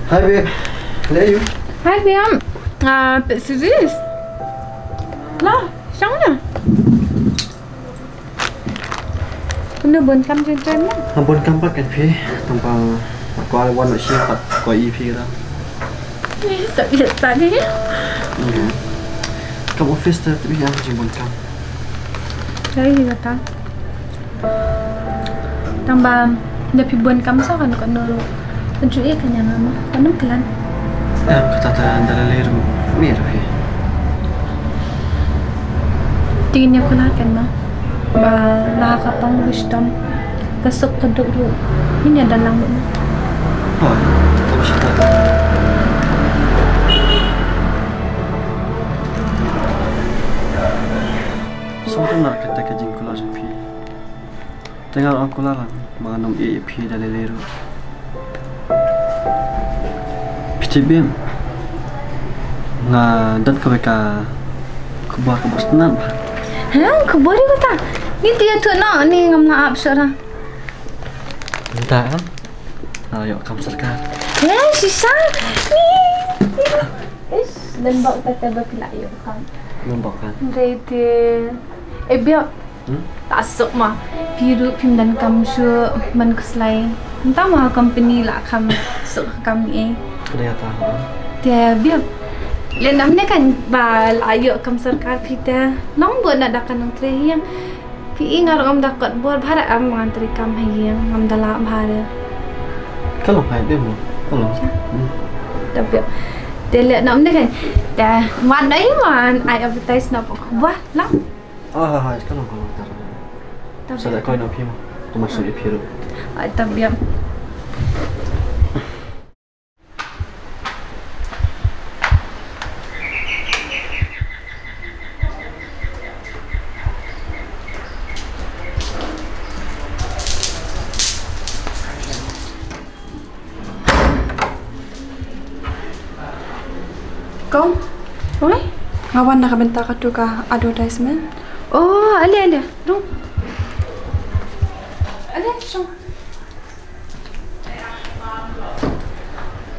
Hi babe, where are you? Hi babe. Bit serious. Lah, sao nhỉ? Nó buồn căm trên trên đó. Nó buồn căm bắt cái phê, tầm bằng qua one ở xe bắt qua EP đó. Sợ hiện tại thế. Trong office đó, tôi biết ăn chỉ buồn căm. Đấy gì vậy ta? Tầm bằng để phi buồn căm sao kan còn nô. Kan cuy kan yang lama. Kan nak kelan. Kata dalam leher merah phê. Tingin ko lahat kan ba? Ba nakakapang wisdom. Kasok ka dulu. Ini ada lang mo. Oh, kamu siapa? Seorang nak kata kajing kular sepi. Tengah aku larang menganam EP dalam leher. Picibim. Nga dat ka mereka Kupar tenan ba? Hah, Kupar itu ta? Ni dia tu nak ni ngam nak absara. Entah kan? Ayo kamu serkan. Sisa. Ni. Lembak tata berkelak yuk kan. Lembak kan? Rete. Biar tak sok mah. Piru pimdan kamu su man keslai. Entah mah company lah kamu sok kami Dia tahu. Dia biar Lenam ni kan bal ayo kam sarkar phita nong buat nak dakan nong tre yang pi ngar om dakot buat bhara am ngantri kam hayang ngam dala bhara Kalau hai dia mu. Kalau. Tapi dia nam ni kan dah wan đấy mà ai advertise nak buat lah. Hai, kalau tar. Saya kau nak phim. Tu masuk EP tu. Tapi kau, oi? Ngawan nak bentar tu kah advertisement? Oh, ada, dong. Ada, so.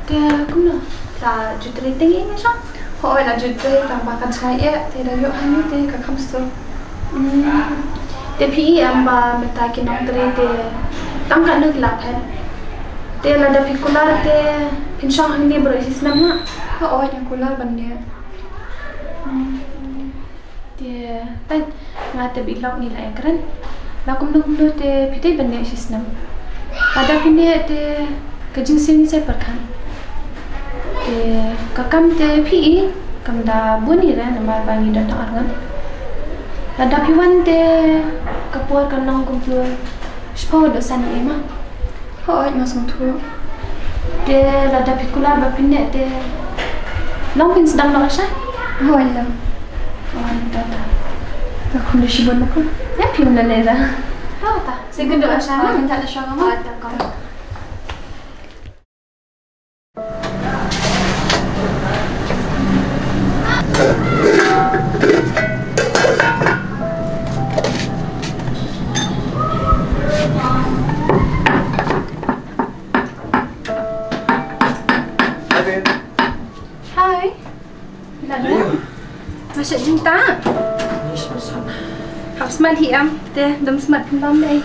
Dia kuna, ta jutri tinggi ni so. Hoi nak jutri tambahkan saya, tidak yuk hani deh kak kamstu. Dia pi amba minta kinong tri dia, tangkap nak lapan. Dia lada pikular dia, pinsang hani berosis nama. Hoi yang kular bandia. Dia tan ngata bilok ni lah keren. Lakum dulu dia piti bandia sistem. Pada pindah dia kajing sini saya perkan. Dia kakam dia pi kam dah bunyi lah nama bangi dan argan. Ada piwan dia kapur kanong kumpul. Sepuluh dosan ni mah. Hoi masuk tu. Dia ada pikular bapindah dia. Long pin sedang nak asal? Hoi lah. Mantap. Aku dah sibuk nak. Ya pim dah lera. Tahu tak? Segundo asal. Minta ada syarang mah. Tak kau. Masuk cinta. Ni semasa. Học smart hiểm, thế đâm smart không đâm đây.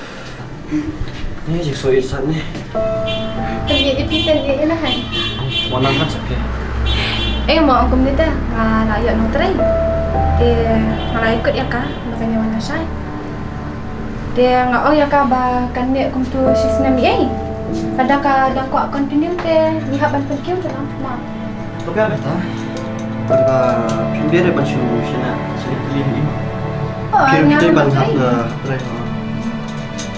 Ni chỉ số ít sẵn nè. Cái gì cái gì là hay. Warna kan sakit. Mau aku minta lah ya nong try. Dia malah ikut ya kak, makanya mana saya. Dia ngau ya kak ba kan dia kumtu sistem ni. Pada kak dah kuat continue dia lihat ban pergi tu lama. Tapi apa tak? Pada pindah ban sini sini pilih ni. Kira kita ban hak try.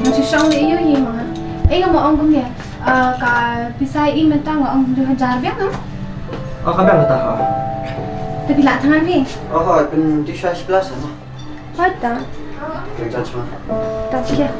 Masih sang dia you mah. Mau ông dia kak pisai minta ngau 2,000 biar no? Oh, kami ang tahu. Tapi lah tangan ni. Oh, pun di size plus sama. Ada. Kerja cuma. Tak siap.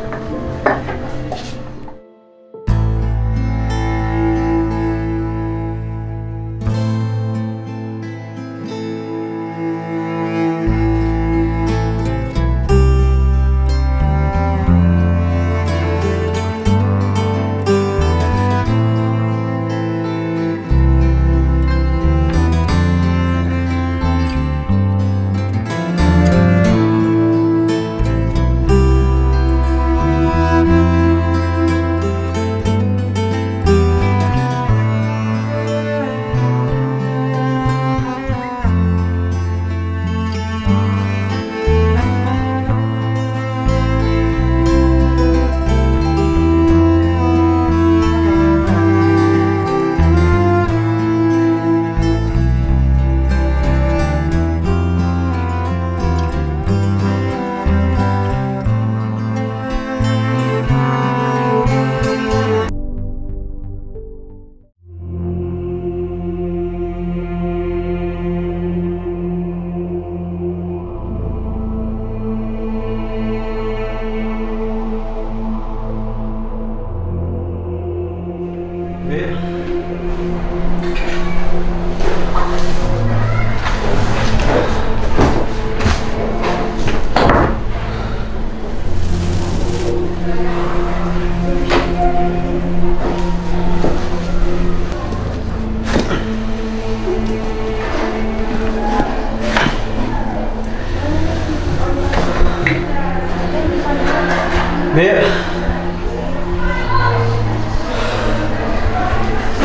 Babe.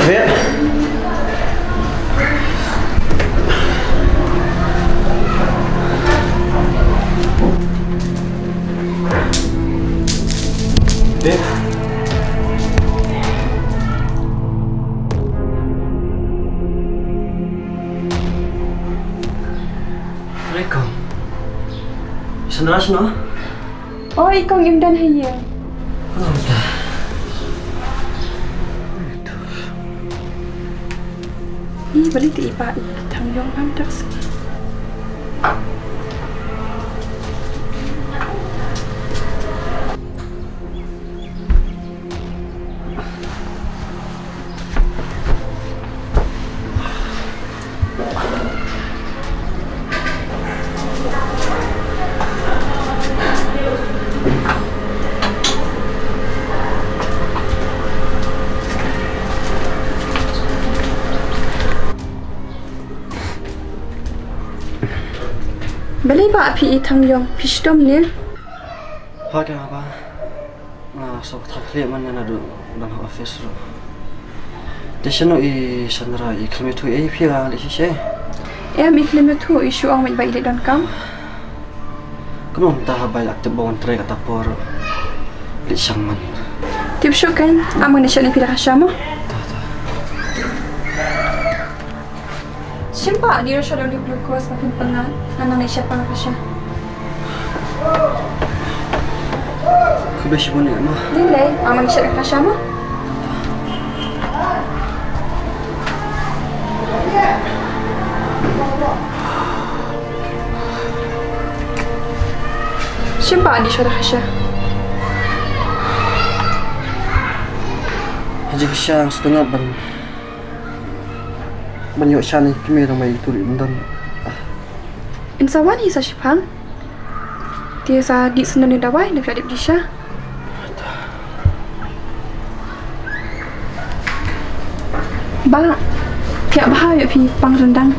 Babe. Babe. Assalamualaikum. Sandras no? Oh, ikaw imdan haya. Oh, dah. Balik ti ipa thang yong am tak se. Balik ba api thang yong pishdom ni? Pakai apa? Nah, so taklir mana nado dalam office ro. Desano I Sandra I kilometer I pila le sih. Mi kilometer isu ang mai baile dan kam. Kamu entah baik aktif bawan tray kata por. Li sangman. Tip show kan amang ni shani pila kasama. Simpa di rasa dalam glucose makin penat. Anak ni siapa nak kasih? Kubesi pun ni mah. Nilai amang siapa nak kasih mah? Simpa di rasa kasih. Haji kisah setengah banyak shani kami ramai turi mundan. Insawan hisa shipang. Dia sa di senani dawai nak adip disha. Ba, pihak bahaya pi pang rendang.